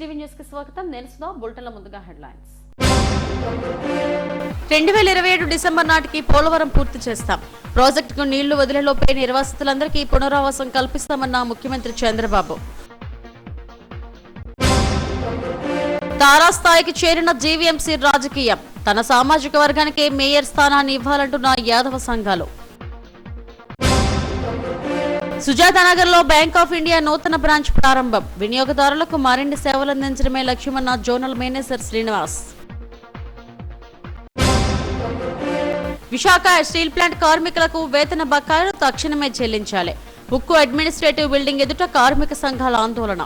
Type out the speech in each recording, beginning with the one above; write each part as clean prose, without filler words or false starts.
HTV news కి స్వాగతం. నేను సుధా. బులెటిన్ల ముందుగా హెడ్లైన్స్. 2027 డిసెంబర్ నాటికి పోలవరం పూర్తి చేస్తాం. ప్రాజెక్టుకు నీళ్లు వదిలేలోపే నిర్వాసితులందరికీ పునరావాసం కల్పిస్తామన్న ముఖ్యమంత్రి చంద్రబాబు. తారాస్థాయికి చేరిన జీవీఎంసీ రాజకీయం. తన సామాజిక వర్గానికే మేయర్ స్థానాన్ని ఇవ్వాలంటున్న యాదవ సంఘాలు. సుజాతానగర్ లో బ్యాంక్ ఆఫ్ ఇండియా నూతన బ్రాంచ్ ప్రారంభం. వినియోగదారులకు మరిన్ని సేవలందించడమే లక్ష్యమన్న zonal manager Srinivas. Visakha steel plant కార్మికులకు వేతన బకాయిలు తక్షణమే చెల్లించాలి. ఉక్కు అడ్మినిస్ట్రేటివ్ బిల్డింగ్ ఎదుట కార్మిక సంఘాల ఆందోళన.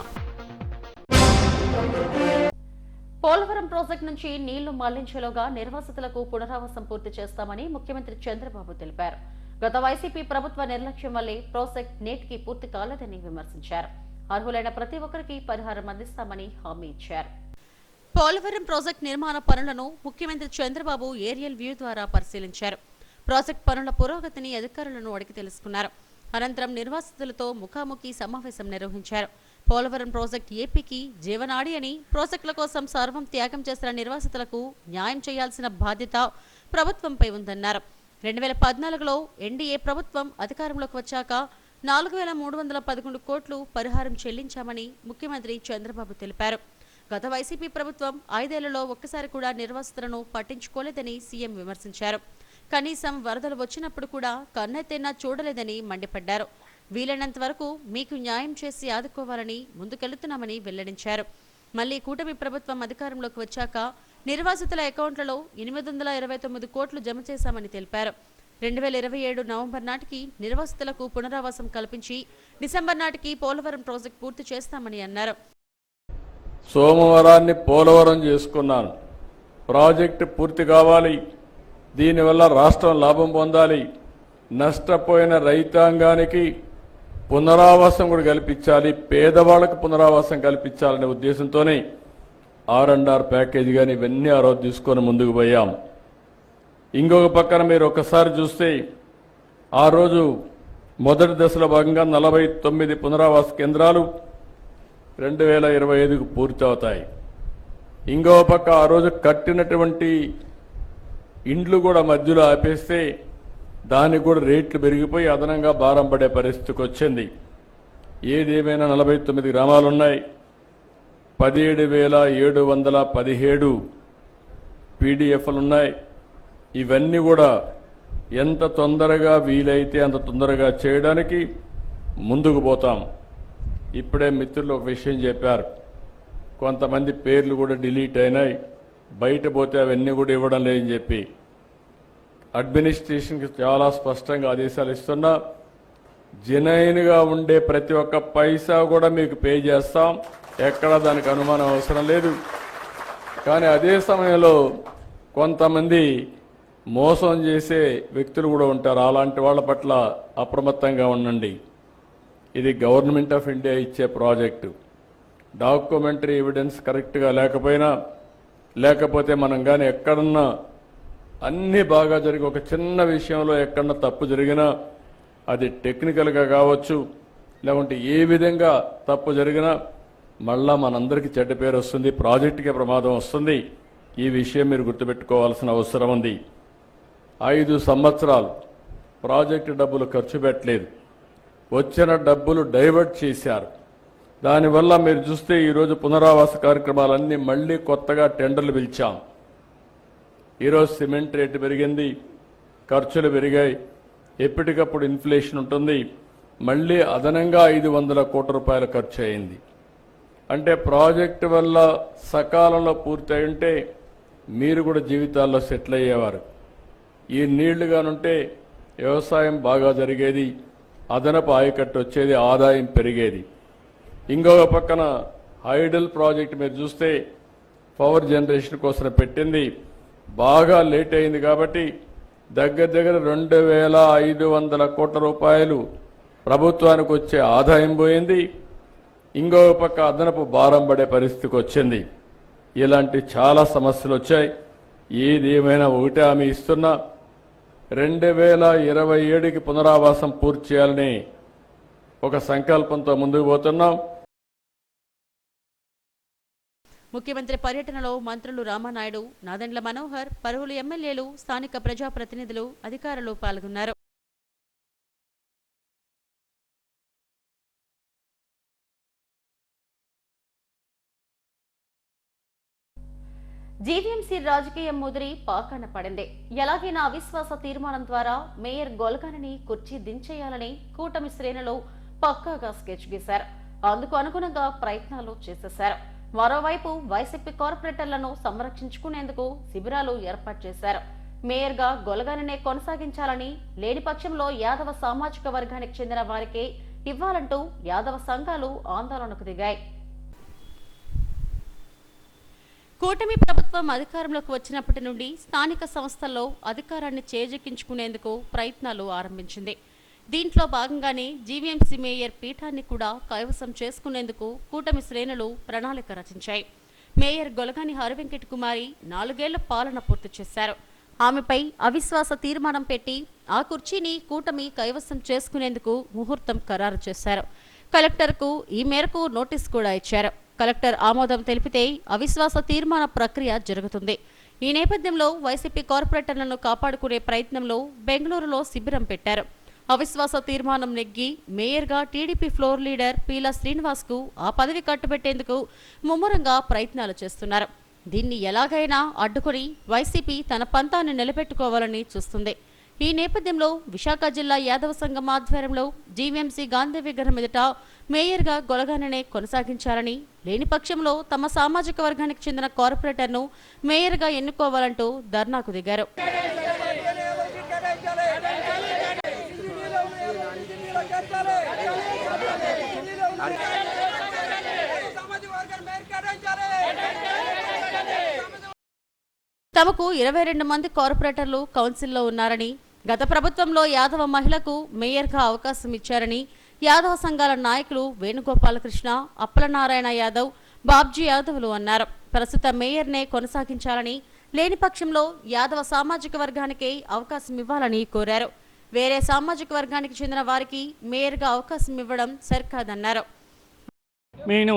పోలవరం ప్రాజెక్టు నుంచి నీళ్లు మళ్లించేలోగా నిర్వాసితులకు పునరావాసం పూర్తి చేస్తామని ముఖ్యమంత్రి చంద్రబాబు తెలిపారు. గత వైసీపీ ప్రభుత్వ నిర్లక్ష్యం వల్లే ప్రాజెక్టు నేటికి పూర్తి కాలేదని విమర్శించారు. అర్హులైన ప్రతి ఒక్కరికి పరిహారం అందిస్తామని హామీ ఇచ్చారు. పోలవరం ప్రాజెక్టు నిర్మాణ పనులను ముఖ్యమంత్రి చంద్రబాబు ఏరియల్ వ్యూ ద్వారా పరిశీలించారు. ప్రాజెక్టు పనుల పురోగతిని అధికారులను అడిగి తెలుసుకున్నారు. అనంతరం నిర్వాసితులతో ముఖాముఖి సమావేశం నిర్వహించారు. పోలవరం ప్రాజెక్టు ఏపీకి జీవనాడి అని, ప్రాజెక్టుల కోసం సర్వం త్యాగం చేసిన నిర్వాసితులకు న్యాయం చేయాల్సిన బాధ్యత ప్రభుత్వంపై ఉందన్నారు. 2014లో ఎన్డీఏ ప్రభుత్వం అధికారంలోకి వచ్చాక 4311 కోట్లు పరిహారం చెల్లించామని ముఖ్యమంత్రి చంద్రబాబు తెలిపారు. గత వైసీపీ ప్రభుత్వం 5 ఏళ్లలో ఒక్కసారి కూడా నిర్వాసితులను పట్టించుకోలేదని సీఎం విమర్శించారు. కనీసం వరదలు వచ్చినప్పుడు కూడా కన్నెత్తైనా చూడలేదని మండిపడ్డారు. వీలైనంత వరకు మీకు న్యాయం చేసి ఆదుకోవాలని ముందుకెళ్తున్నామని వెల్లడించారు. మళ్లీ కూటమి ప్రభుత్వం అధికారంలోకి వచ్చాక నిర్వాసితుల అకౌంట్లలో 829 కోట్లు జమ చేశామని తెలిపారు. 2027 నవంబర్ నాటికి నిర్వాసితులకు పునరావాసం కల్పించి డిసెంబర్ నాటికి పోలవరం ప్రాజెక్టు పూర్తి చేస్తామని అన్నారు. సోమవారాన్ని పోలవరం చేసుకున్నాను. ప్రాజెక్టు పూర్తి కావాలి. దీనివల్ల రాష్ట్రం లాభం పొందాలి. నష్టపోయిన రైతాంగానికి పునరావాసం కూడా కల్పించాలి. పేదవాళ్లకు పునరావాసం కల్పించాలనే ఉద్దేశంతోనే R&R ప్యాకేజీ కానీ ఇవన్నీ ఆ రోజు తీసుకొని ముందుకు పోయాం. ఇంకొక పక్కన మీరు ఒకసారి చూస్తే ఆ రోజు మొదటి దశలో భాగంగా 49 పునరావాస కేంద్రాలు 2025కు పూర్తి అవుతాయి. ఇంకో పక్క ఆ రోజు కట్టినటువంటి ఇండ్లు కూడా మధ్యలో ఆపేస్తే దానికి కూడా రేట్లు పెరిగిపోయి అదనంగా భారం పడే పరిస్థితికి వచ్చింది. ఏదేమైనా 49 గ్రామాలున్నాయి. 17,717 పీడిఎఫ్లున్నాయి. ఇవన్నీ కూడా ఎంత తొందరగా వీలైతే అంత తొందరగా చేయడానికి ముందుకు పోతాం. ఇప్పుడే మిత్రులు ఒక విషయం చెప్పారు. కొంతమంది పేర్లు కూడా డిలీట్ అయినాయి. బయట పోతే అవన్నీ కూడా ఇవ్వడం లేదని చెప్పి అడ్మినిస్ట్రేషన్కి చాలా స్పష్టంగా ఆదేశాలు ఇస్తున్నా. జెన్యూన్గా ఉండే ప్రతి ఒక్క పైసా కూడా మీకు పే చేస్తాం. ఎక్కడ దానికి అనుమానం అవసరం లేదు. కానీ అదే సమయంలో కొంతమంది మోసం చేసే వ్యక్తులు కూడా ఉంటారు. అలాంటి వాళ్ళ పట్ల అప్రమత్తంగా ఉండండి. ఇది గవర్నమెంట్ ఆఫ్ ఇండియా ఇచ్చే ప్రాజెక్టు. డాక్యుమెంటరీ ఎవిడెన్స్ కరెక్ట్గా లేకపోతే మనం కానీ ఎక్కడన్నా అన్నీ బాగా జరిగి ఒక చిన్న విషయంలో ఎక్కడన్నా తప్పు జరిగినా అది టెక్నికల్గా కావచ్చు, లేకుంటే ఏ విధంగా తప్పు జరిగినా మళ్ళా మనందరికీ చెడ్డ పేరు వస్తుంది, ప్రాజెక్టుకే ప్రమాదం వస్తుంది. ఈ విషయం మీరు గుర్తుపెట్టుకోవాల్సిన అవసరం ఉంది. 5 సంవత్సరాలు ప్రాజెక్టు డబ్బులు ఖర్చు పెట్టలేదు. వచ్చిన డబ్బులు డైవర్ట్ చేశారు. దానివల్ల మీరు చూస్తే ఈరోజు పునరావాస కార్యక్రమాలన్నీ మళ్ళీ కొత్తగా టెండర్లు పిలిచాం. ఈరోజు సిమెంట్ రేటు పెరిగింది, ఖర్చులు పెరిగాయి. ఎప్పటికప్పుడు ఇన్ఫ్లేషన్ ఉంటుంది. మళ్ళీ అదనంగా 500 కోట్ల రూపాయల ఖర్చు అయింది. అంటే ప్రాజెక్టు వల్ల సకాలంలో పూర్తి ఉంటే మీరు కూడా జీవితాల్లో సెటిల్ అయ్యేవారు. ఈ నీళ్లుగానుంటే వ్యవసాయం బాగా జరిగేది, అదనపు ఆయకట్టు వచ్చేది, ఆదాయం పెరిగేది. ఇంకొక పక్కన హైడల్ ప్రాజెక్టు మీరు చూస్తే పవర్ జనరేషన్ కోసం పెట్టింది. బాగా లేట్ అయింది కాబట్టి దగ్గర 2,500 కోట్ల రూపాయలు ప్రభుత్వానికి వచ్చే ఆదాయం పోయింది. ఇంకొక పక్క అదనపు భారం పడే పరిస్థితికి వచ్చింది. ఇలాంటి చాలా సమస్యలు వచ్చాయి. ఏదేమైనా ఒకటే హామీ ఇస్తున్నా, 2027కి పునరావాసం పూర్తి చేయాలని ఒక సంకల్పంతో ముందుకు పోతున్నాం. ముఖ్యమంత్రి పర్యటనలో మంత్రులు రామానాయుడు, నాదెండ్ల మనోహర్, పలువురు ఎమ్మెల్యేలు, స్థానిక ప్రజాప్రతినిధులు, అధికారులు పాల్గొన్నారు. జీవీఎంసీ రాజకీయం ముదిరి పాకాన పడింది. ఎలాగైనా అవిశ్వాస తీర్మానం ద్వారా మేయర్ గొల్గానిని కుర్చీ దించేయాలని కూటమి శ్రేణులు పక్కాగా స్కెచ్ గీశారు. అందుకు అనుగుణంగా ప్రయత్నాలు చేసేశారు. మరోవైపు వైసీపీ కార్పొరేటర్లను సంరక్షించుకునేందుకు శిబిరాలు ఏర్పాటు చేశారు. మేయర్ గా గొల్గానినే కొనసాగించాలని, లేని పక్షంలో యాదవ సామాజిక వర్గానికి చెందిన వారికే ఇవ్వాలంటూ యాదవ సంఘాలు ఆందోళనకు దిగాయి. కూటమి ప్రభుత్వం అధికారంలోకి వచ్చినప్పటి నుండి స్థానిక సంస్థల్లో అధికారాన్ని చేజెక్కించుకునేందుకు ప్రయత్నాలు ఆరంభించింది. దీంట్లో భాగంగానే జీవీఎంసీ మేయర్ పీఠాన్ని కూడా కైవసం చేసుకునేందుకు కూటమి శ్రేణులు ప్రణాళిక రచించాయి. మేయర్ గొలగాని హరివెంకట కుమారి 4 ఏళ్ల పాలన పూర్తి చేశారు. ఆమెపై అవిశ్వాస తీర్మానం పెట్టి ఆ కుర్చీని కూటమి కైవసం చేసుకునేందుకు ముహూర్తం ఖరారు చేశారు. కలెక్టర్కు ఈ మేరకు నోటీస్ కూడా ఇచ్చారు. కలెక్టర్ ఆమోదం తెలిపితే అవిశ్వాస తీర్మాన ప్రక్రియ జరుగుతుంది. ఈ నేపథ్యంలో వైసీపీ కార్పొరేటర్లను కాపాడుకునే ప్రయత్నంలో బెంగళూరులో శిబిరం పెట్టారు. అవిశ్వాస తీర్మానం నెగ్గి మేయర్గా టీడీపీ ఫ్లోర్ లీడర్ పీలా శ్రీనివాస్కు ఆ పదవి కట్టుబెట్టేందుకు ముమ్మరంగా ప్రయత్నాలు చేస్తున్నారు. దీన్ని ఎలాగైనా అడ్డుకుని వైసీపీ తన పంతాన్ని నిలబెట్టుకోవాలని చూస్తుంది. ఈ నేపథ్యంలో విశాఖ జిల్లా యాదవ సంఘం ఆధ్వర్యంలో జీవీఎంసీ గాంధీ విగ్రహం ఎదుట మేయర్గా గొలగానినే కొనసాగించాలని, లేని పక్షంలో తమ సామాజిక వర్గానికి చెందిన కార్పొరేటర్ను మేయర్గా ఎన్నుకోవాలంటూ ధర్నాకు దిగారు. తమకు 22 మంది కార్పొరేటర్లు కౌన్సిల్లో ఉన్నారని, గత ప్రభుత్వంలో యాదవ మహిళకు మేయర్గా అవకాశం ఇచ్చారని యాదవ సంఘాల నాయకులు వేణుగోపాలకృష్ణ, అప్పలనారాయణ యాదవ్, బాబ్జీ యాదవ్లు అన్నారు. ప్రస్తుత మేయర్నే కొనసాగించాలని, లేని పక్షంలో యాదవ సామాజిక వర్గానికే అవకాశం ఇవ్వాలని కోరారు. వేరే సామాజిక వర్గానికి చెందిన వారికి మేయర్గా అవకాశం ఇవ్వడం సరికాదన్నారు. నేను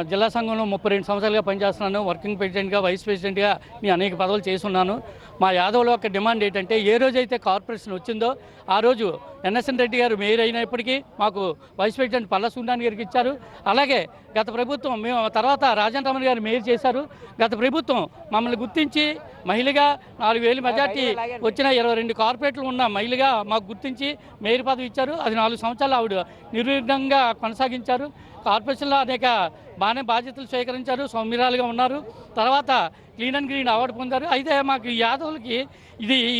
జిల్లా సంఘంలో 32 సంవత్సరాలుగా పనిచేస్తున్నాను. వర్కింగ్ ప్రెసిడెంట్గా, వైస్ ప్రెసిడెంట్గా నేను అనేక పదవులు చేస్తున్నాను. మా యాదవ్లో ఒక డిమాండ్ ఏంటంటే, ఏ రోజైతే కార్పొరేషన్ వచ్చిందో ఆ రోజు ఎన్ఎస్ఎన్ రెడ్డి గారు మేయర్ అయినప్పటికీ మాకు వైస్ ప్రెసిడెంట్ పల్లా సుండాని గారికి ఇచ్చారు. అలాగే గత ప్రభుత్వం మేము తర్వాత రాజన్ రమణ గారు మేయర్ చేశారు. గత ప్రభుత్వం మమ్మల్ని గుర్తించి మహిళగా 4,000 మెజార్టీ వచ్చిన 22 కార్పొరేట్లు ఉన్న మహిళగా మాకు గుర్తించి మేయర్ పదవి ఇచ్చారు. అది 4 సంవత్సరాలు ఆవిడ నిర్విఘ్నంగా కొనసాగించారు. కార్పొరేషన్లో అనేక బాధ్యతలు స్వీకరించారు, సౌమ్యురాలుగా ఉన్నారు. తర్వాత క్లీన్ అండ్ గ్రీన్ అవార్డు పొందారు. అయితే మాకు యాదవులకి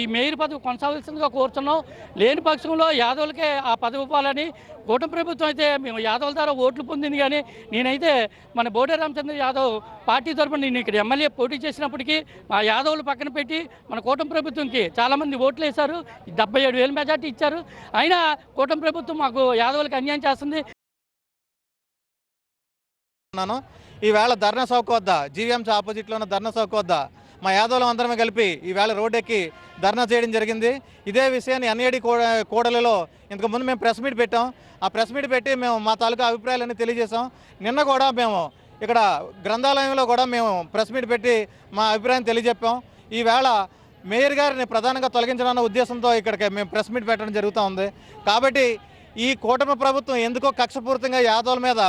ఈ మేయర్ పదవి కొనసాగాల్సిందిగా కోరుతున్నాం. లేని పక్షంలో యాదవులకే ఆ పదవి ఇవ్వాలని. కూటమి ప్రభుత్వం అయితే మేము యాదవుల ద్వారా ఓట్లు పొందింది, కానీ నేనైతే మన బోడే రామచంద్ర యాదవ్ పార్టీ తరఫున నేను ఇక్కడ ఎమ్మెల్యే పోటీ చేసినప్పటికీ మా యాదవులు పక్కన పెట్టి మన కూటమి ప్రభుత్వంకి చాలామంది ఓట్లు వేశారు. 77,000 మెజార్టీ ఇచ్చారు. అయినా కూటమి ప్రభుత్వం మాకు యాదవులకు అన్యాయం చేస్తుంది. ఈవేళ ధర్నా చౌక్ వద్ద, జీవీఎంసీ ఆపోజిట్లో ఉన్న ధర్నా చౌక్ వద్ద మా యాదవులు అందరమే కలిపి ఈవేళ రోడ్డెక్కి ధర్నా చేయడం జరిగింది. ఇదే విషయాన్ని ఎన్ఏడి కూడలిలో ఇంతకుముందు మేము ప్రెస్ మీట్ పెట్టాం. ఆ ప్రెస్ మీట్ పెట్టి మేము మా తాలూకా అభిప్రాయాలన్నీ తెలియజేసాం. నిన్న కూడా మేము ఇక్కడ గ్రంథాలయంలో కూడా మేము ప్రెస్ మీట్ పెట్టి మా అభిప్రాయం తెలియజెప్పాం. ఈవేళ మేయర్ గారిని ప్రధానంగా తొలగించాలన్న ఉద్దేశంతో ఇక్కడికి మేము ప్రెస్ మీట్ పెట్టడం జరుగుతూ ఉంది. కాబట్టి ఈ కూటమి ప్రభుత్వం ఎందుకో కక్షపూరితంగా యాదవుల మీద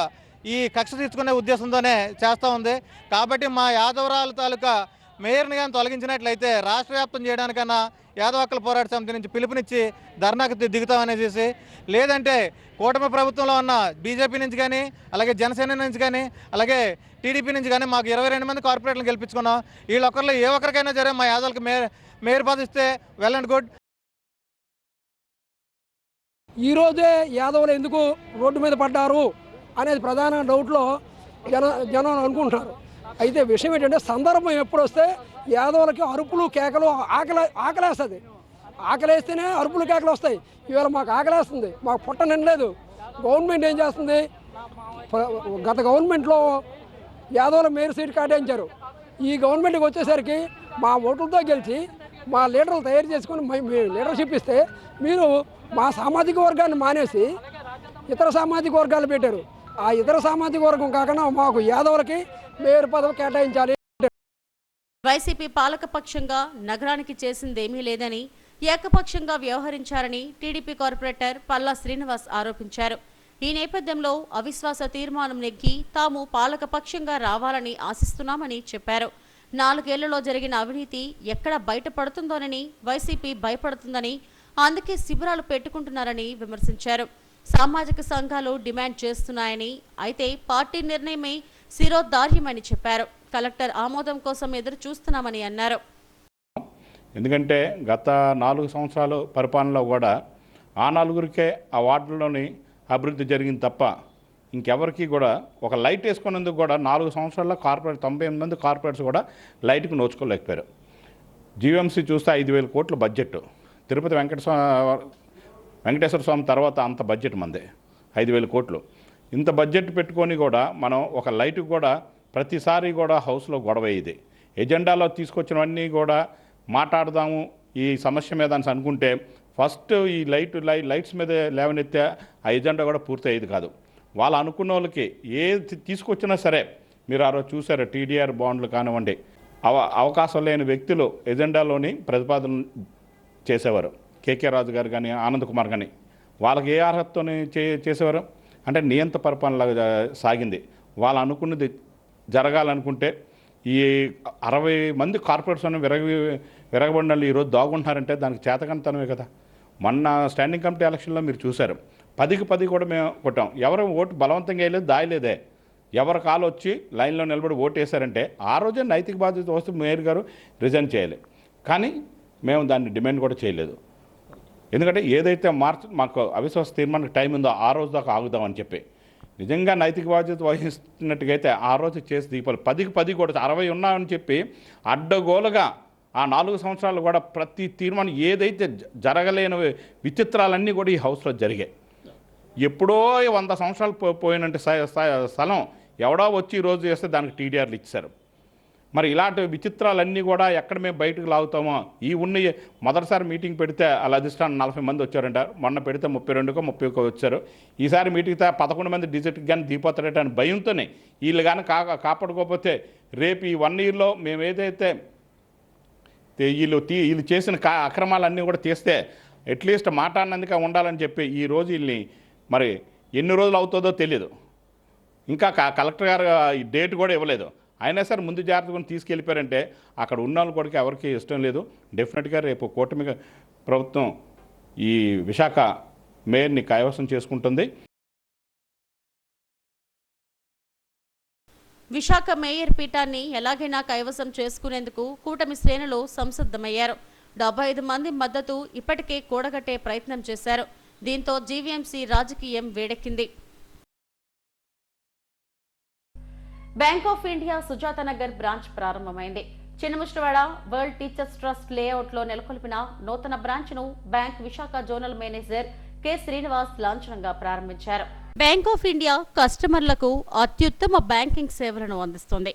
ఈ కక్ష తీర్చుకునే ఉద్దేశంతోనే చేస్తూ ఉంది. కాబట్టి మా యాదవరాల తాలూకా మేయర్ని కానీ తొలగించినట్లయితే రాష్ట్ర వ్యాప్తం చేయడానికన్నా యాదవ హక్కుల పోరాట సమితి నుంచి పిలుపునిచ్చి ధర్నాకు దిగుతామనేసి, లేదంటే కూటమి ప్రభుత్వంలో ఉన్న బీజేపీ నుంచి కానీ, అలాగే జనసేన నుంచి కానీ, అలాగే టీడీపీ నుంచి కానీ మాకు 22 మంది కార్పొరేట్లను గెలిపించుకున్నాం. వీళ్ళొక్కరిలో ఏ ఒక్కరికైనా సరే మా యాదవులకు మేయర్ పదవి ఇస్తే వెల్ అండ్ గుడ్. ఈరోజే యాదవులు ఎందుకు రోడ్డు మీద పడ్డారు అనేది ప్రధాన డౌట్లో జనం అనుకుంటున్నారు. అయితే విషయం ఏంటంటే, సందర్భం ఎప్పుడు వస్తే యాదవులకి అరుపులు కేకలు ఆకలేస్తుంది. ఆకలేస్తేనే అరుపులు కేకలు వస్తాయి. ఇవాళ మాకు ఆకలేస్తుంది, మాకు పొట్ట నిండలేదు. గవర్నమెంట్ ఏం చేస్తుంది? గత గవర్నమెంట్లో యాదవుల మేయర్ సీట్ కేటాయించారు. ఈ గవర్నమెంట్కి వచ్చేసరికి మా ఓట్లతో గెలిచి మా లీడర్లు తయారు చేసుకొని మేము లీడర్షిప్ ఇస్తే, మీరు మా సామాజిక వర్గాన్ని మానేసి ఇతర సామాజిక వర్గాలు పెట్టారు. ఆ ఇతర సామాజిక వర్గం కాకుండా మాకు యాదవులకి మేయర్ పదవి కేటాయించాలి. వైసీపీ పాలకపక్షంగా నగరానికి చేసిందేమీ లేదని, ఏకపక్షంగా వ్యవహరించారని టీడీపీ కార్పొరేటర్ పల్లా శ్రీనివాస్ ఆరోపించారు. ఈ నేపథ్యంలో అవిశ్వాస తీర్మానం నెగ్గి తాము పాలకపక్షంగా రావాలని ఆశిస్తున్నామని చెప్పారు. 4 ఏళ్లలో జరిగిన అవినీతి ఎక్కడ బయటపడుతుందోనని వైసీపీ భయపడుతుందని, అందుకే శిబిరాలు పెట్టుకుంటున్నారని విమర్శించారు. సామాజిక సంఘాలు డిమాండ్ చేస్తున్నాయని, అయితే పార్టీ నిర్ణయమే శిరోధార్యమని చెప్పారు. కలెక్టర్ ఆమోదం కోసం ఎదురు చూస్తున్నామని అన్నారు. ఎందుకంటే గత 4 సంవత్సరాలు పరిపాలనలో కూడా ఆ 4గురికే ఆ వార్డులోని అభివృద్ధి జరిగింది తప్ప ఇంకెవరికి కూడా ఒక లైట్ వేసుకున్నందుకు కూడా 4 సంవత్సరాల్లో కార్పొరేట్ 98 మంది కార్పొరేట్స్ కూడా లైట్కి నోచుకోలేకపోయారు. జీవీఎంసీ చూస్తే 5,000 కోట్ల బడ్జెట్, తిరుపతి వెంకటేశ్వర స్వామి తర్వాత అంత బడ్జెట్ మందే 5,000 కోట్లు. ఇంత బడ్జెట్ పెట్టుకొని కూడా మనం ఒక లైట్కి కూడా ప్రతిసారి కూడా హౌస్లో గొడవ ఇది. ఎజెండాలో తీసుకొచ్చినవన్నీ కూడా మాట్లాడదాము ఈ సమస్య మీద అని అనుకుంటే ఫస్ట్ ఈ లైట్స్ మీద లేవనెత్తే ఆ ఎజెండా కూడా పూర్తి అయ్యేది కాదు. వాళ్ళు అనుకున్న వాళ్ళకి ఏది తీసుకొచ్చినా సరే, మీరు ఆ రోజు చూసారు టీడీఆర్ బాండ్లు కానివ్వండి, అవకాశం లేని వ్యక్తులు ఎజెండాలోని ప్రతిపాదన చేసేవారు. కేకే రాజు గారు కానీ ఆనంద్ కుమార్ కానీ వాళ్ళకి ఏ అర్హతతో చేసేవారు అంటే నియంత పరిపాలనలాగా సాగింది. వాళ్ళు అనుకున్నది జరగాలనుకుంటే ఈ 60 మంది కార్పొరేట్స్ విరగబడిన వాళ్ళు ఈరోజు దాగుంటున్నారంటే దానికి చేతకంతనమే కదా. మొన్న స్టాండింగ్ కమిటీ ఎలక్షన్లో మీరు చూశారు, 10కి 10 కూడా మేము కొట్టాం. ఎవరు ఓటు బలవంతంగా వేయలేదు, దాయలేదే. ఎవరి కాలు వచ్చి లైన్లో నిలబడి ఓటు వేశారంటే ఆ రోజే నైతిక బాధ్యత వస్తే మేయర్ గారు రిజైన్ చేయాలి. కానీ మేము దాన్ని డిమాండ్ కూడా చేయలేదు. ఎందుకంటే ఏదైతే మాకు అవిశ్వాస తీర్మానానికి టైం ఉందో ఆ రోజు దాకా ఆగుదామని చెప్పి నిజంగా నైతిక బాధ్యత వహిస్తున్నట్టుగైతే ఆ రోజు చేసి దీపాలు 10కి 10 కూడా 60 ఉన్నామని చెప్పి అడ్డగోలుగా ఆ 4 సంవత్సరాలు కూడా ప్రతి తీర్మానం ఏదైతే జరగలేని విచిత్రాలన్నీ కూడా ఈ హౌస్లో జరిగాయి. ఎప్పుడో 100 సంవత్సరాలు పోయినంటే స్థలం ఎవడో వచ్చి ఈరోజు చేస్తే దానికి టీడీఆర్లు ఇచ్చారు. మరి ఇలాంటి విచిత్రాలన్నీ కూడా ఎక్కడ మేము బయటకు లాగుతామో, ఈ మొదటిసారి మీటింగ్ పెడితే అలా అధిష్టానం 40 మంది వచ్చారంట. మొన్న పెడితే 32కో 30కో వచ్చారు. ఈసారి మీటింగ్ 11 మంది డిజిట్కి కానీ దిగిపోతారట అని భయంతోనే వీళ్ళు కానీ కాపాడుకోకపోతే రేపు ఈ 1 ఇయర్లో మేము ఏదైతే వీళ్ళు చేసిన అక్రమాలన్నీ కూడా తీస్తే అట్లీస్ట్ మాట్లాడినందుకే ఉండాలని చెప్పి ఈరోజు వీళ్ళని మరి ఎన్ని రోజులు అవుతుందో తెలియదు. ఇంకా కలెక్టర్ గారు ఈ డేట్ కూడా ఇవ్వలేదు. అయినా సరే ముందు జాగ్రత్తగా తీసుకెళ్ళిపోయారంటే అక్కడ ఉన్న వాళ్ళు కూడా ఎవరికి ఇష్టం లేదు. డెఫినెట్గా రేపు కూటమి ప్రభుత్వం ఈ విశాఖ మేయర్ని కైవసం చేసుకుంటుంది. విశాఖ మేయర్ పీఠాన్ని ఎలాగైనా కైవసం చేసుకునేందుకు కూటమి శ్రేణులు సంసిద్ధమయ్యారు. 75 మంది మద్దతు ఇప్పటికే కూడగట్టే ప్రయత్నం చేశారు. దీంతో జీవీఎంసీ రాజకీయం వేడెక్కింది. Bank of India Sujatanagar branch ప్రారంభమైంది. చిన్నముష్టవాడ వరల్డ్ టీచర్స్ ట్రస్ట్ లేఅవుట్లో నెలకొల్పిన నూతన బ్రాంచ్ ను bank Visakha zonal manager K Srinivas లాంఛనంగా ప్రారంభించారు. బ్యాంక్ ఆఫ్ ఇండియా కస్టమర్లకు అత్యుత్తమ బ్యాంకింగ్ సేవలను అందిస్తుంది.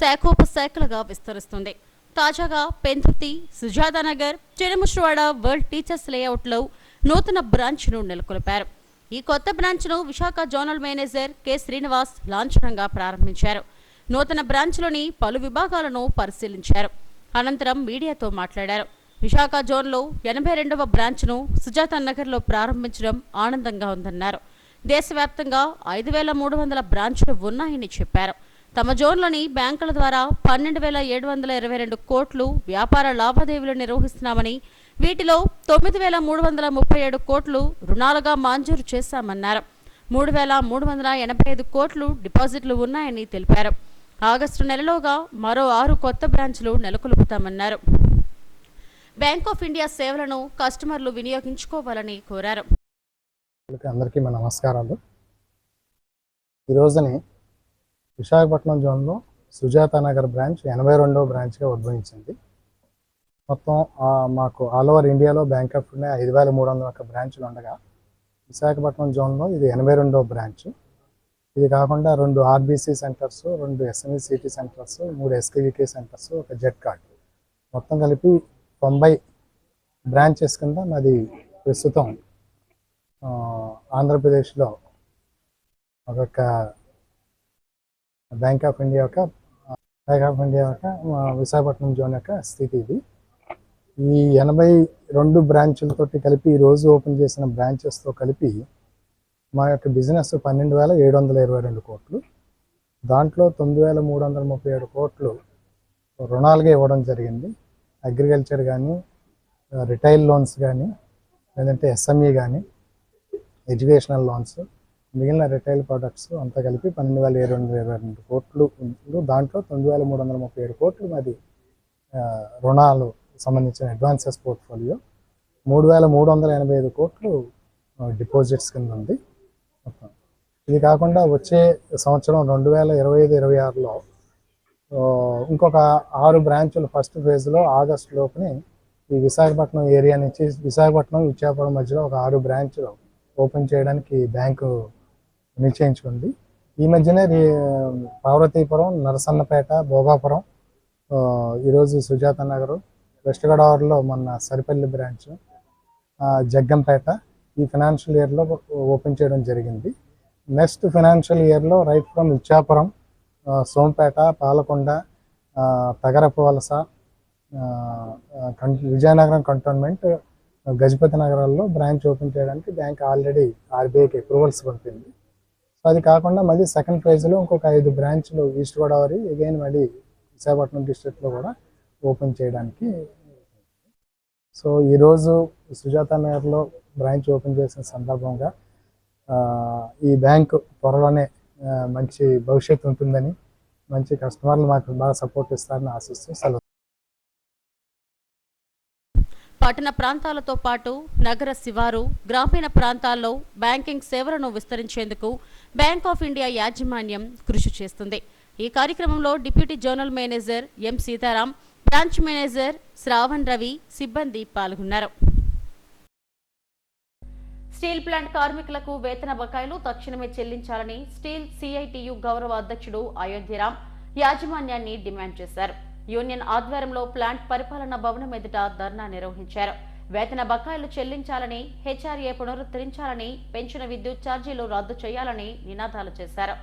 శాఖోపశాఖలుగా విస్తరిస్తుంది. తాజాగా పెందుర్తి, సుజాతనగర్, చిన్నముష్టవాడ వరల్డ్ టీచర్స్ లేఅవుట్లో నూతన బ్రాంచ్ ను నెలకొల్పారు. ఈ కొత్త బ్రాంచ్ ను Visakha zonal manager K Srinivas లాంఛనంగా ప్రారంభించారు. నూతన బ్రాంచ్లోని పలు విభాగాలను పరిశీలించారు. అనంతరం మీడియాతో మాట్లాడారు. విశాఖ జోన్లో 82వ బ్రాంచ్ను సుజాతనగర్లో ప్రారంభించడం ఆనందంగా ఉందన్నారు. దేశవ్యాప్తంగా 5,300 బ్రాంచ్లు ఉన్నాయని చెప్పారు. తమ జోన్లోని బ్యాంకుల ద్వారా 12,722 కోట్లు వ్యాపార లావాదేవీలు నిర్వహిస్తున్నామని, వీటిలో 9,337 కోట్లు రుణాలుగా మంజూరు చేశామన్నారు. 3,385 కోట్లు డిపాజిట్లు ఉన్నాయని తెలిపారు. ఆగస్టు నెలలోగా మరో 6 కొత్త బ్రాంచ్లు నెలకొల్పుతామన్నారు. బ్యాంక్ ఆఫ్ ఇండియా సేవలను కస్టమర్లు వినియోగించుకోవాలని కోరారు. అందరికీ మన నమస్కారాలు. ఈరోజుని విశాఖపట్నం జోన్లో సుజాతనగర్ బ్రాంచ్ 82వ బ్రాంచ్గా ఉద్భవించింది. మొత్తం మాకు ఆల్ ఓవర్ ఇండియాలో బ్యాంక్ ఆఫ్ ఇండియా 5,301 బ్రాంచ్లు ఉండగా విశాఖపట్నం జోన్లో ఇది 82వ బ్రాంచ్. ఇది కాకుండా 2 RBC centres, 2 SME city centres, 3 SKVK centres, 1 Z card, మొత్తం కలిపి 90 బ్రాంచెస్ కింద మాది ప్రస్తుతం ఆంధ్రప్రదేశ్లో ఒక్కొక్క బ్యాంక్ ఆఫ్ ఇండియా యొక్క బ్యాంక్ ఆఫ్ ఇండియా యొక్క విశాఖపట్నం జోన్ యొక్క స్థితి ఇది. ఈ 82 బ్రాంచులతోటి కలిపి ఈరోజు ఓపెన్ చేసిన బ్రాంచెస్తో కలిపి మా యొక్క బిజినెస్ 12,722 కోట్లు. దాంట్లో 9,337 కోట్లు రుణాలుగా ఇవ్వడం జరిగింది. అగ్రికల్చర్ కానీ, రిటైల్ లోన్స్ కానీ, లేదంటే ఎస్ఎంఈ కానీ, ఎడ్యుకేషనల్ లోన్స్, మిగిలిన రిటైల్ ప్రొడక్ట్స్ అంతా కలిపి 12,722 కోట్లు. దాంట్లో 9,337 కోట్లు మాది రుణాలు సంబంధించిన అడ్వాన్సెస్ పోర్ట్ఫోలియో, 3,385 కోట్లు డిపాజిట్స్ కింద ఉంది మొత్తం. ఇది కాకుండా వచ్చే సంవత్సరం 2025-26లో ఇంకొక 6 బ్రాంచులు ఫస్ట్ ఫేజ్లో ఆగస్టు లోపుని ఈ విశాఖపట్నం ఏరియా నుంచి విశాఖపట్నం ఇచ్చాపురం మధ్యలో ఒక 6 బ్రాంచులు ఓపెన్ చేయడానికి బ్యాంకు నిశ్చయించుకుంది. ఈ మధ్యనే పార్వతీపురం, నరసన్నపేట, భోగాపురం, ఈరోజు సుజాత నగర్, వెస్ట్ గోదావరిలో మొన్న సరిపల్లి బ్రాంచ్, జగ్గంపేట ఈ ఫైనాన్షియల్ ఇయర్లో ఓపెన్ చేయడం జరిగింది. నెక్స్ట్ ఫైనాన్షియల్ ఇయర్లో రైట్ ఫ్రమ్ ఇచ్చాపురం, సోంపేట, పాలకొండ, తగరపు వలస, విజయనగరం కంటోన్మెంట్, గజపతి నగరాల్లో బ్రాంచ్ ఓపెన్ చేయడానికి బ్యాంక్ ఆల్రెడీ ఆర్బీఐకి అప్రూవల్స్ పంపింది. సో అది కాకుండా మళ్ళీ సెకండ్ ఫేజ్లో ఇంకొక 5 బ్రాంచ్లు ఈస్ట్ గోదావరి, అగైన్ మళ్ళీ విశాఖపట్నం డిస్ట్రిక్ట్లో కూడా ఓపెన్ చేయడానికి. సో ఈరోజు సుజాత నగర్లో బ్రాంచ్ ఓపెన్ చేసిన సందర్భంగా ఈ బ్యాంకు త్వరలోనే మంచి భవిష్యత్తు ఉంటుందని, మంచి కస్టమర్లు మాకు బాగా సపోర్ట్ ఇస్తారని ఆశిస్తూ సెలవు. పట్టణ ప్రాంతాలతో పాటు నగర శివారు, గ్రామీణ ప్రాంతాల్లో బ్యాంకింగ్ సేవలను విస్తరించేందుకు బ్యాంక్ ఆఫ్ ఇండియా యాజమాన్యం కృషి చేస్తుంది. ఈ కార్యక్రమంలో డిప్యూటీ జనరల్ మేనేజర్ ఎం సీతారాం, బ్రాంచ్ మేనేజర్ శ్రావణ్ రవి, సిబ్బంది పాల్గొన్నారు. స్టీల్ ప్లాంట్ కార్మికులకు వేతన బకాయిలు తక్షణమే చెల్లించాలని స్టీల్ సిఐటియు గౌరవ అధ్యక్షుడు అయోధ్యరాం యాజమాన్యాన్ని డిమాండ్ చేశారు. యూనియన్ ఆధ్వర్యంలో ప్లాంట్ పరిపాలనా భవనం ఎదుట ధర్నా నిర్వహించారు. వేతన బకాయిలు చెల్లించాలని, హెచ్ఆర్ఏ పునరుద్ధరించాలని, పెంచిన విద్యుత్ ఛార్జీలు రద్దు చేయాలని నినాదాలు చేశారు.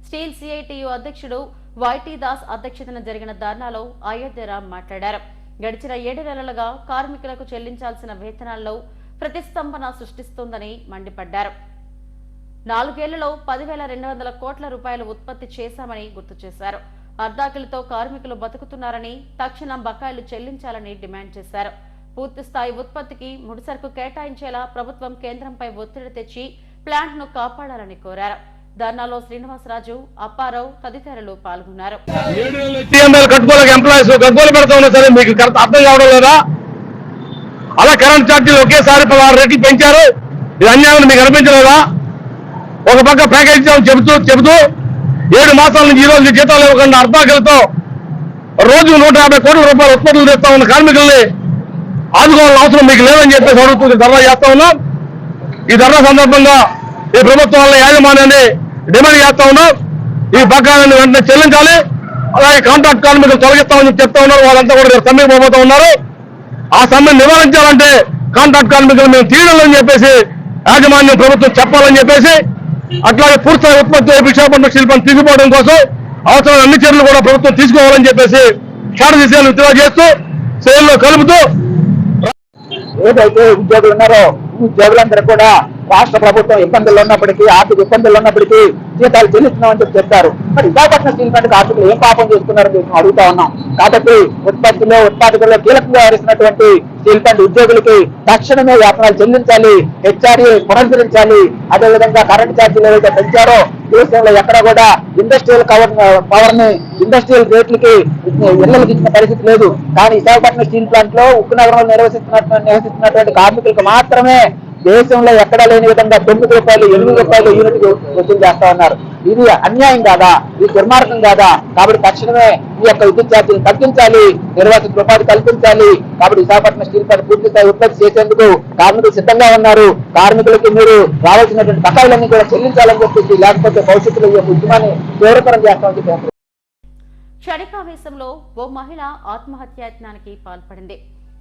స్టీల్ సిఐటియు అధ్యక్షుడు వైటీ దాస్ అధ్యక్షతన జరిగిన ధర్నాలో అయోధ్యరాం మాట్లాడారు. గడిచిన 7 నెలలుగా కార్మికులకు చెల్లించాల్సిన వేతనాల్లో ప్రతిస్తంభన సృష్టిస్తోందని మండిపడ్డారు. 4 ఏళ్లలో 10,200 కోట్ల రూపాయలు ఉత్పత్తి చేశామని గుర్తు చేశారు. అర్ధాకిలతో కార్మికులు బతుకుతున్నారని, తక్షణం బకాయిలు చెల్లించాలని డిమాండ్ చేశారు. పూర్తి స్థాయి ఉత్పత్తికి ముడిసరుకు కేటాయించేలా ప్రభుత్వం కేంద్రంపై ఒత్తిడి తెచ్చి ప్లాంట్ను కాపాడాలని కోరారు. ధర్నాలో శ్రీనివాసరాజు, అప్పారావు తదితరులు పాల్గొన్నారు. అలా కరెంట్ ఛార్జీలు ఒకేసారి 16 రెట్లు పెంచారు. ఇది అన్యాయం మీకు అనిపించలేదా? ఒక పక్క ప్యాకేజ్ చెబుతూ 7 మాసాల నుంచి ఈ రోజు జీతాలు ఇవ్వకుండా అర్ధాకలతో రోజు 150 కోట్ల రూపాయల ఉత్పత్తులు తెస్తా ఉన్న కార్మికుల్ని ఆదుకోవాలని అవసరం మీకు లేదని చెప్పేసి అడుగుతుంది ధర్నా చేస్తా ఉన్నాం. ఈ ధర్నా సందర్భంగా ఈ ప్రభుత్వాల యాజమాన్యాన్ని డిమాండ్ చేస్తా ఉన్నాం. ఈ బకాయిలను వెంటనే చెల్లించాలి. అలాగే కాంట్రాక్ట్ కార్మికులు తొలగిస్తామని చెప్తా ఉన్నారు. వాళ్ళంతా కూడా సమ్మె పోబోతా ఉన్నారు. ఆ సమ్మెను నివారించాలంటే కాంట్రాక్ట్ కార్మికులు మేము తీయడం చెప్పేసి యాజమాన్యం ప్రభుత్వం చెప్పాలని చెప్పేసి, అట్లాగే పూర్తిస్థాయి ఉత్పత్తి విశాఖపట్నం స్టీల్ ప్లాంట్ తీసుకుపోవడం కోసం అవసరమైన అన్ని చర్యలు కూడా ప్రభుత్వం తీసుకోవాలని చెప్పేసి క్షారదిశాలను విత్డ్రా చేస్తూ సేల్లో కలుపుతూ ఏదైతే ఉద్యోగులు ఉన్నారో ఉద్యోగులందరూ కూడా రాష్ట్ర ప్రభుత్వం ఇబ్బందులు ఉన్నప్పటికీ, ఆర్థిక ఇబ్బందులు ఉన్నప్పటికీ జీతాలు చెల్లిస్తున్నామని చెప్తారు. మరి విశాఖపట్నం స్టీల్ ప్లాంట్ కార్మికులు ఏం పాపం చేస్తున్నారని మేము అడుగుతా ఉన్నాం. కాబట్టి ఉత్పాదకుల్లో కీలకంగా వ్యవహరిస్తున్నటువంటి స్టీల్ ప్లాంట్ ఉద్యోగులకి తక్షణమే వేతనాలు చెల్లించాలి, హెచ్ఆర్ఏ పునరుద్ధరించాలి. అదేవిధంగా కరెంట్ ఛార్జీలు ఏవైతే పెంచారో దేశంలో ఎక్కడ కూడా ఇండస్ట్రియల్ పవర్ ని, ఇండస్ట్రియల్ రేట్లకి ఇళ్లకి ఇచ్చిన పరిస్థితి లేదు. కానీ విశాఖపట్నం స్టీల్ ప్లాంట్ లో ఉక్కు నగరంలో నివసిస్తున్నటువంటి కార్మికులకు మాత్రమే దేశంలో ఎక్కడా లేని విధంగా 9 రూపాయలు, 8 రూపాయలు యూనిట్ వసూలు చేస్తా ఉన్నారు. ఇది అన్యాయం కాదా? ఇది దుర్మార్గం కాదా? కాబట్టి తక్షణమే ఈ యొక్క విద్యుత్ ఛార్జీలు తగ్గించాలి, నిర్వాసిత ఉపాధి కల్పించాలి. కాబట్టి విశాఖపట్నం స్టీల్ ప్లాంట్ పూర్తి స్థాయి ఉత్పత్తి చేసేందుకు కార్మికులు సిద్ధంగా ఉన్నారు. కార్మికులకి మీరు రావాల్సినటువంటి బకాయిలన్నీ కూడా చెల్లించాలని చెప్పేసి, లేకపోతే భవిష్యత్తులో ఈ యొక్క ఉద్యమాన్ని తీవ్రతరం చేస్తామని చెప్పారు. క్షణికావేశంలో ఓ మహిళ ఆత్మహత్యాయత్నానికి పాల్పడింది.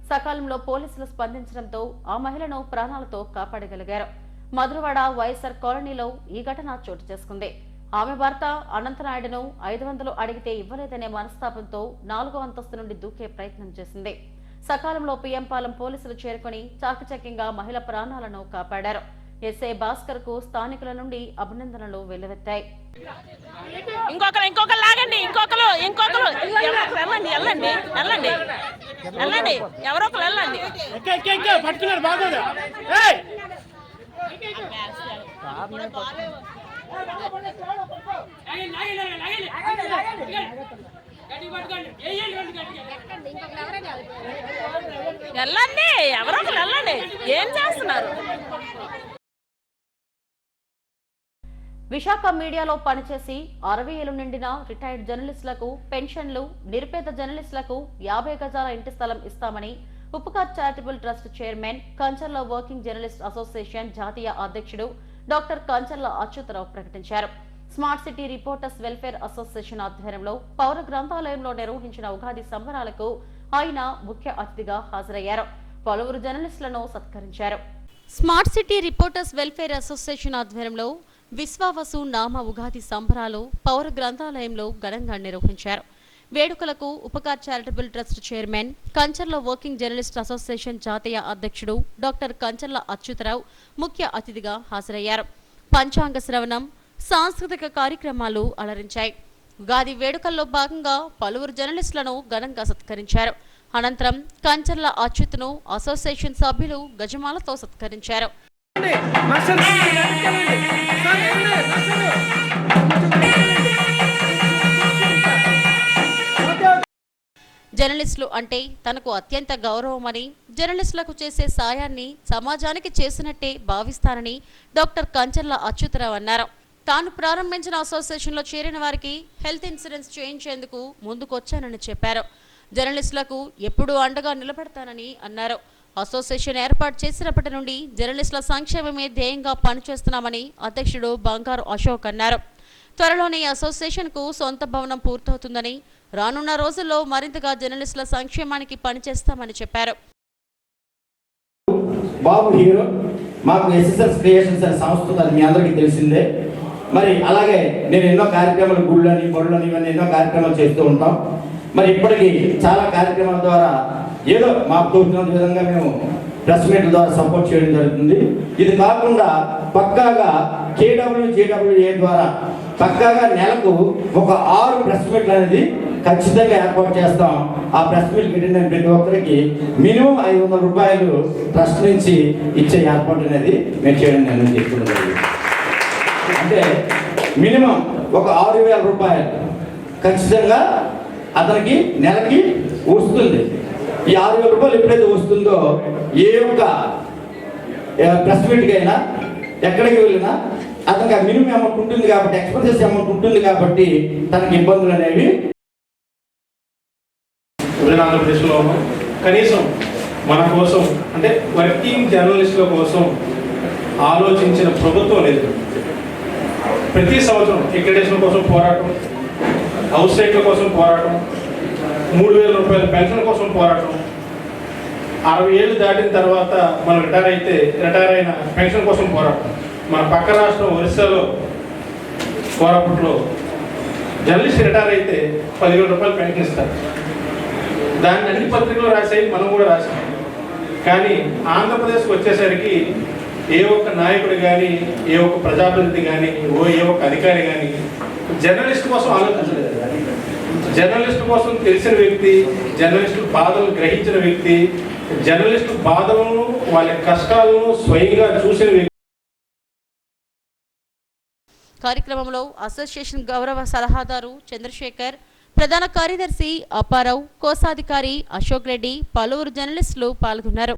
సకాలంలో పోలీసులు స్పందించడంతో ఆ మహిళను ప్రాణాలతో కాపాడగలిగారు. మధురవాడ వైఎస్ఆర్ కాలనీలో ఈ ఘటన చోటు చేసుకుంది. ఆమె భర్త అనంతనాయుడును 500 అడిగితే ఇవ్వలేదనే మనస్తాపంతో 4వ అంతస్తు నుండి దూకే ప్రయత్నం చేసింది. సకాలంలో పిఎం పాలెం పోలీసులు చేరుకుని చాకచక్యంగా మహిళ ప్రాణాలను కాపాడారు. ఎస్ఐ భాస్కర్ కు స్థానికుల నుండి అభినందనలు వెల్లువెత్తాయి. ఇంకొకరు లాగండి, ఇంకొకరు వెళ్ళండి వెళ్ళండి వెళ్ళండి వెళ్ళండి ఎవరో ఒకరు వెళ్ళండి. పట్టుకున్నారు బాగోదు. వెళ్ళండి ఎవరో ఒకరు వెళ్ళండి. ఏం చేస్తున్నారు? విశాఖ మీడియాలో పనిచేసి 60 ఏళ్లు నిండిన రిటైర్డ్ జర్నలిస్టులకు పెన్షన్లు, నిరుపేద జర్నలిస్టులకు 50 గజాల ఇంటి స్థలం ఇస్తామని Upakar charitable trust chairman, Kancharla working journalist association జాతీయ అధ్యక్షుడు డాక్టర్ కంచర్ల అచ్యుతరావు ప్రకటించారు. Smart city reporters welfare association ఆధ్వర్యంలో పౌర గ్రంథాలయంలో నిర్వహించిన ఉగాది సంబరాలకు ఆయన ముఖ్య అతిథిగా హాజరయ్యారు. పలువురు జర్నలిస్టులను సత్కరించారు. Smart city reporters welfare association ఆధ్వర్యంలో విశ్వావసు నామ ఉగాది సంబరాలు పౌర గ్రంథాలయంలో ఘనంగా నిర్వహించారు. వేడుకలకు Upakar charitable trust chairman, Kancharla working journalist association జాతీయ అధ్యక్షుడు డాక్టర్ కంచర్ల అచ్యుతరావు ముఖ్య అతిథిగా హాజరయ్యారు. పంచాంగ శ్రవణం, సాంస్కృతిక కార్యక్రమాలు అలరించాయి. ఉగాది వేడుకల్లో భాగంగా పలువురు జర్నలిస్టులను ఘనంగా సత్కరించారు. అనంతరం కంచర్ల అచ్యుతను అసోసియేషన్ సభ్యులు గజమాలతో సత్కరించారు. జర్నలిస్టులు అంటే తనకు అత్యంత గౌరవమని, జర్నలిస్టులకు చేసే సాయాన్ని సమాజానికి చేసినట్టే భావిస్తానని డాక్టర్ కంచర్ల అచ్యుతరావు అన్నారు. తాను ప్రారంభించిన అసోసియేషన్లో చేరిన వారికి హెల్త్ ఇన్సూరెన్స్ చేయించేందుకు ముందుకొచ్చానని చెప్పారు. జర్నలిస్టులకు ఎప్పుడూ అండగా నిలబడతానని అన్నారు. అసోసియేషన్ ఏర్పాటు చేసినప్పటి నుండి జర్నలిస్టుల సంక్షేమమే ధ్యేయంగా పనిచేస్తున్నామని అధ్యక్షుడు బంగారు అశోక్ అన్నారు. త్వరలోనే అసోసియేషన్కు సొంత భవనం పూర్తవుతుందని, రానున్న రోజుల్లో మరింతగా జర్నలిస్టుల సంక్షేమానికి పనిచేస్తామని చెప్పారు. బాబు హీరో, మాకు ఎస్ఎస్ఎస్ క్రియేషన్స్ అనే సంస్థ అది మీ అందరికీ తెలిసిందే. మరి అలాగే నేను ఎన్నో కార్యక్రమాలు, గుళ్ళని గొడవలని ఇవన్నీ ఎన్నో కార్యక్రమాలు చేస్తూ ఉంటాం. మరి ఇప్పటికీ చాలా కార్యక్రమాల ద్వారా ఏదో మాకు తోచినంత విధంగా మేము ప్రెస్ మీట్ల ద్వారా సపోర్ట్ చేయడం జరుగుతుంది. ఇది కాకుండా పక్కాగా KWJWA ద్వారా పక్కాగా నెలకు ఒక 6 ప్రెస్ మీట్లు అనేది ఖచ్చితంగా ఏర్పాటు చేస్తాం. ఆ ప్రెస్ మీట్కి అటెండ్ ప్రతి ఒక్కరికి మినిమం 500 రూపాయలు ట్రస్ట్ నుంచి ఇచ్చే ఏర్పాటు అనేది మేము చేయడం నేను చెప్తున్నాను. అంటే మినిమం ఒక 6000 రూపాయలు ఖచ్చితంగా అతనికి నెలకి వస్తుంది. ఈ 6000 రూపాయలు ఎప్పుడైతే వస్తుందో ఏ ఒక్క ప్రెస్ మీట్కి అయినా ఎక్కడికి వెళ్ళినా అతనికి ఆ మినిమం అమౌంట్ ఉంటుంది కాబట్టి, ఎక్స్పెన్సెస్ అమౌంట్ ఉంటుంది కాబట్టి తనకి ఇబ్బందులు అనేవి ఆంధ్రప్రదేశ్లో కనీసం మన కోసం అంటే వర్కింగ్ జర్నలిస్టుల కోసం ఆలోచించిన ప్రభుత్వం లేదు. ప్రతి సంవత్సరం అక్రిడిటేషన్ కోసం పోరాటం, హౌస్ రేట్ల కోసం పోరాటం, 3000 రూపాయల పెన్షన్ కోసం పోరాటం, 60 ఏళ్ళు దాటిన తర్వాత మనం రిటైర్ అయిన పెన్షన్ కోసం పోరాటం. మన పక్క రాష్ట్రం ఒరిస్సాలో కోరాపుట్లో జర్నలిస్ట్ రిటైర్ అయితే 10,000 రూపాయలు పెన్షన్ ఇస్తారు. దాన్ని అన్ని పత్రికలు రాసాయి, మనం కూడా రాసాం. కానీ ఆంధ్రప్రదేశ్కి వచ్చేసరికి ఏ ఒక్క నాయకుడు కానీ, ఏ ఒక్క ప్రజాప్రతినిధి కానీ, ఏ ఒక్క అధికారి కానీ జర్నలిస్ట్ కోసం ఆలోచించలేదు. జర్నలిస్టు కోసం తెలిసిన వ్యక్తి, జర్నలిస్టు బాధలను గ్రహించిన వ్యక్తి, జర్నలిస్టు బాధలను వాళ్ళ కష్టాలను స్వయంగా చూసిన వ్యక్తి. కార్యక్రమంలో అసోసియేషన్ గౌరవ సలహాదారు చంద్రశేఖర్, ప్రధాన కార్యదర్శి అప్పారావు, కోశాధికారి అశోక్ రెడ్డి, పలువురు జర్నలిస్టులు పాల్గొన్నారు.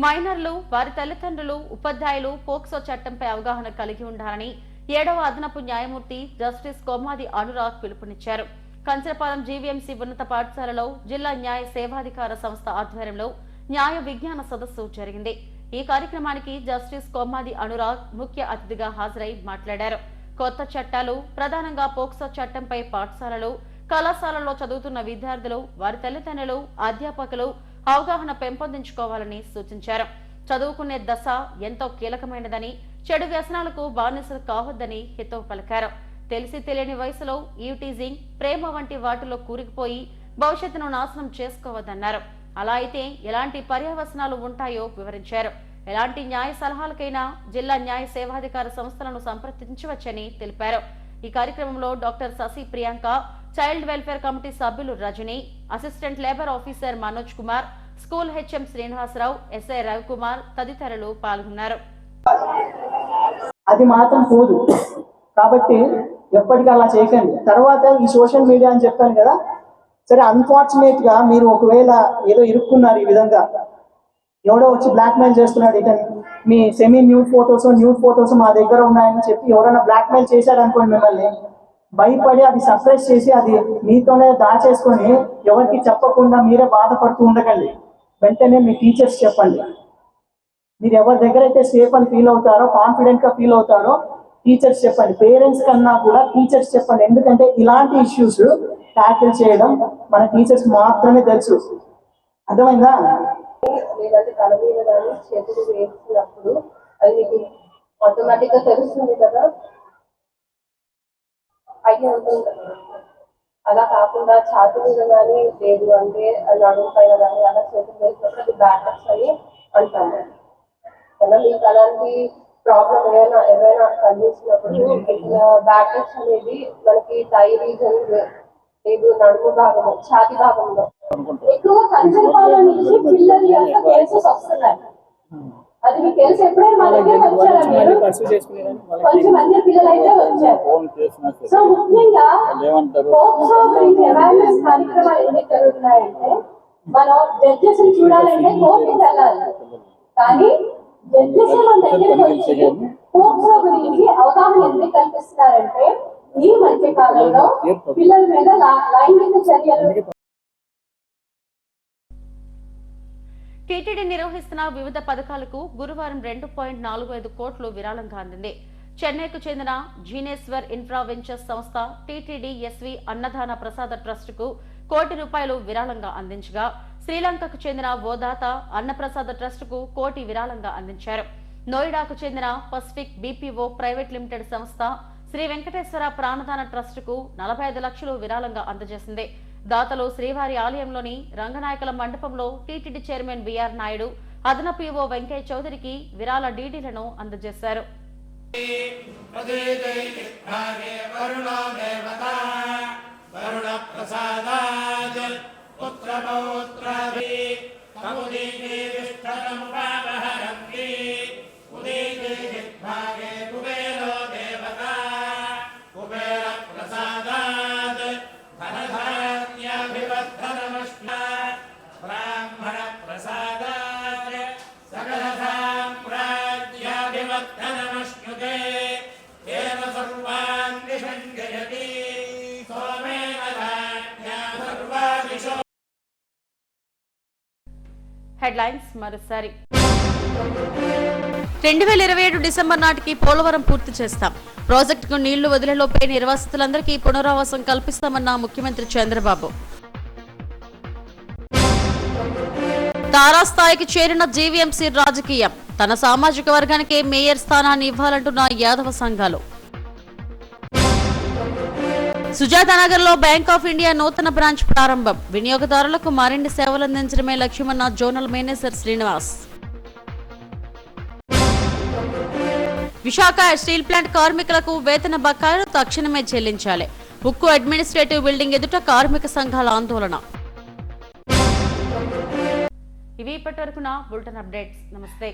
మైనర్లు, వారి తల్లిదండ్రులు, ఉపాధ్యాయులు పోక్సో చట్టంపై అవగాహన కలిగి ఉండాలని 7వ అదనపు న్యాయమూర్తి జస్టిస్ కొమ్మాది అనురాగ్ పిలుపునిచ్చారు. కంచరపాలెం జీవీఎంసీ ఉన్నత పాఠశాలలో జిల్లా న్యాయ సేవాధికార సంస్థ ఆధ్వర్యంలో న్యాయ విజ్ఞాన సదస్సు జరిగింది. ఈ కార్యక్రమానికి జస్టిస్ కొమ్మాది అనురాగ్ ముఖ్య అతిథిగా హాజరై మాట్లాడారు. కొత్త చట్టాలు, ప్రధానంగా పోక్సో చట్టంపై పాఠశాలలు, కళాశాలల్లో చదువుతున్న విద్యార్థులు, వారి తల్లిదండ్రులు, అధ్యాపకులు అవగాహన పెంపొందించుకోవాలని సూచించారు. చదువుకునే దశ ఎంతో కీలకమైనదని, చెడు వ్యసనాలకు బానిసలు కావద్దని హితవు పలికారు. తెలిసి తెలియని వయసులో ఈవ్టీజింగ్, ప్రేమ వంటి వాటిలో కూరుకుపోయి భవిష్యత్తును నాశనం చేసుకోవద్దన్నారు. అలా అయితే ఎలాంటి పర్యవసనాలు ఉంటాయో వివరించారు. ఎలాంటి న్యాయ సలహాలకైనా జిల్లా న్యాయ సేవాధికార సంస్థలను సంప్రదించవచ్చని తెలిపారు. ఈ కార్యక్రమంలో doctor Sasi Priyanka, child welfare committee సభ్యులు Rajani, assistant labour officer Manoj Kumar, school HM Srinivasarao, SI Ravikumar తదితరులు పాల్గొన్నారు. అది మాత్రం పోదు కాబట్టి ఎప్పటికీ అలా చేయకండి. తర్వాత ఈ సోషల్ మీడియా అని చెప్పాను కదా, సరే అన్ఫార్చునేట్ గా మీరు ఒకవేళ ఏదో ఇరుక్కున్నారు, ఈ విధంగా ఎవడో వచ్చి బ్లాక్మెయిల్ చేస్తున్నాడు, ఇతను మీ సెమీ న్యూడ్ ఫొటోస్ మా దగ్గర ఉన్నాయని చెప్పి ఎవరైనా బ్లాక్మెయిల్ చేశారనుకోండి, మిమ్మల్ని భయపడి అది సప్రెస్ చేసి అది మీతోనే దాచేసుకొని ఎవరికి చెప్పకుండా మీరే బాధపడుతూ ఉండకండి. వెంటనే మీ టీచర్స్ చెప్పండి. మీరు ఎవరి దగ్గర అయితే సేఫ్ అని ఫీల్ అవుతారో, కాన్ఫిడెంట్ గా ఫీల్ అవుతారో టీచర్స్ చెప్పండి. పేరెంట్స్ కన్నా కూడా టీచర్స్ చెప్పండి. ఎందుకంటే ఇలాంటి ఇష్యూస్ ట్యాకిల్ చేయడం మన టీచర్స్ మాత్రమే తెలుసు. అర్థమైందా? లేదంటే తల మీద కానీ చేతులు వేసినప్పుడు అది మీకు ఆటోమేటిక్ గా తెలుస్తుంది కదా, అయ్యి ఉంటుంది కదా. అలా కాకుండా ఛాతి మీద కానీ లేదు అంటే నడుము పైన కానీ అలా చేతులు వేసినప్పుడు అది బ్యాడ్ టచ్ అని అంటాము. అలా మీకు అలాంటి ప్రాబ్లం ఏమైనా కలిగించినప్పుడు బ్యాడ్ టచ్ అనేది మనకి థై రీజన్ లేదు, నడుము భాగము, ఛాతి భాగంలో ఎక్కువ కంచపాల నుంచి పిల్లల యొక్క కేసెస్ వస్తున్నాయి. అది మీకు తెలిసి ఎప్పుడైనా మా దగ్గర వచ్చారా మీరు? కొంచెం మంది పిల్లలు అయితే వచ్చారు. సో ముఖ్యంగా పోక్సో గురించి అవేర్నెస్ కార్యక్రమాలు ఎందుకు జరుగుతున్నాయంటే, మనం జడ్జెస్ చూడాలంటే కోర్టుకి వెళ్ళాలి, కానీ జడ్జెస్ మన దగ్గరకు వచ్చి పోక్సో గురించి అవగాహన ఎందుకు కల్పిస్తున్నారంటే, ఈ మధ్య కాలంలో పిల్లల మీద లైంగిక చర్యలు. టీటీడీ నిర్వహిస్తున్న వివిధ పథకాలకు గురువారం 2.45 కోట్లు విరాళంగా అందింది. చెన్నైకు చెందిన జీనేశ్వర్ ఇన్ఫ్రా వెంచర్స్ సంస్థ టీటీడీ ఎస్వి అన్నదాన ప్రసాద ట్రస్టుకు ₹1 కోటి విరాళంగా అందించగా, శ్రీలంకకు చెందిన ఓదాత అన్నప్రసాద ట్రస్టుకు ₹1 కోటి విరాళంగా అందించారు. నోయిడాకు చెందిన పసిఫిక్ బీపీఓ ప్రైవేట్ లిమిటెడ్ సంస్థ శ్రీ వెంకటేశ్వర ప్రాణదాన ట్రస్టుకు 45 లక్షలు విరాళంగా అందజేసింది. దాతలు శ్రీవారి ఆలయంలోని రంగనాయకుల మండపంలో టీటీడీ చైర్మన్ బిఆర్ నాయుడు, అదనపు ఈవో వెంకయ్య చౌదరికి విరాళ డీడీలను అందజేశారు. హెడ్లైన్స్ మరోసారి. 2027 డిసెంబర్ నాటికి పోలవరం పూర్తి చేస్తాం. ప్రాజెక్టుకు నీళ్లు వదిలేలోపే నిర్వాసితులందరికీ పునరావాసం కల్పిస్తామన్న ముఖ్యమంత్రి చంద్రబాబు. తారాస్థాయికి చేరిన జీవీఎంసీ రాజకీయం. తన సామాజిక వర్గానికే మేయర్ స్థానాన్ని ఇవ్వాలంటున్న యాదవ సంఘాలు. సుజాతానగర్ లో బ్యాంక్ ఆఫ్ ఇండియా నూతన బ్రాంచ్ ప్రారంభం. వినియోగదారులకు మరిన్ని సేవలందించడమే లక్ష్యమన్న zonal manager Srinivas. Visakha steel plant కార్మికులకు వేతన బకాయిలు తక్షణమే చెల్లించాలి. ఉక్కు అడ్మినిస్ట్రేటివ్ బిల్డింగ్ ఎదుట కార్మిక సంఘాల ఆందోళన. ఇవి ఇప్పటివరకున బులెటిన్ అప్డేట్స్. నమస్తే.